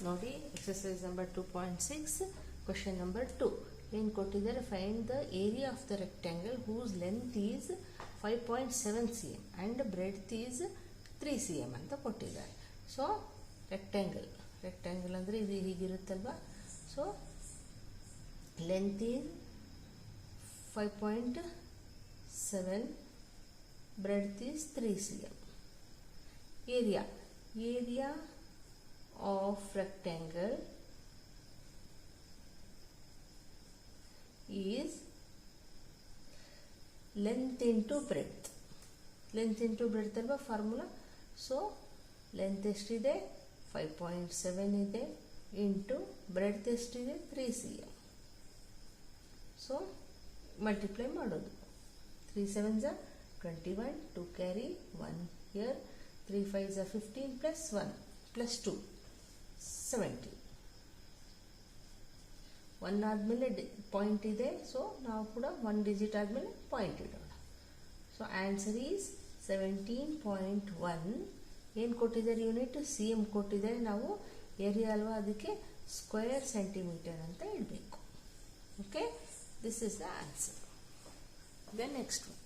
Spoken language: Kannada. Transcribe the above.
ನೋಡಿ ಎಕ್ಸಸೈಸ್ ನಂಬರ್ 2.6 ಕ್ವೆಶ್ಚನ್ ನಂಬರ್ 2 ಏನು ಕೊಟ್ಟಿದ್ದಾರೆ, find the area of the rectangle whose length is 5.7 cm and breadth is 3 cm ಅಂತ ಕೊಟ್ಟಿದ್ದಾರೆ. ಸೊ ರೆಕ್ಟ್ಯಾಂಗಲ್ ಅಂದರೆ ಇದು ಹೀಗಿರುತ್ತಲ್ವ. So length is 5.7, breadth is 3 cm. Area of rectangle is length into breadth. Length into breadth ಅಲ್ವಾ ಫಾರ್ಮುಲಾ. ಸೊ ಲೆಂತ್ ಎಷ್ಟಿದೆ 5.7 ಇದೆ ಇಂಟು ಬ್ರೆಡ್ತ್ ಎಷ್ಟಿದೆ 3 cm. ಸೊ ಮಲ್ಟಿಪ್ಲೈ ಮಾಡೋದು. 3 7s are 21, 2 carry 1 here, 3 5s are 15 plus 1 plus 2 70. 1 ಆದಮೇಲೆ ಪಾಯಿಂಟ್ ಇದೆ, ಸೊ ನಾವು ಕೂಡ 1 ಡಿಜಿಟ್ ಆದಮೇಲೆ ಪಾಯಿಂಟ್ ಇಡೋಣ. So answer is 17.1. ಏನು ಕೊಟ್ಟಿದ್ದಾರೆ ಯೂನಿಟ್? cm ಕೊಟ್ಟಿದ್ದಾರೆ. ನಾವು ಏರಿಯಾ ಅಲ್ವಾ, ಅದಕ್ಕೆ ಸ್ಕ್ವೇರ್ ಸೆಂಟಿಮೀಟರ್ ಅಂತ ಇಡಬೇಕು. Okay, this is the answer. The next one.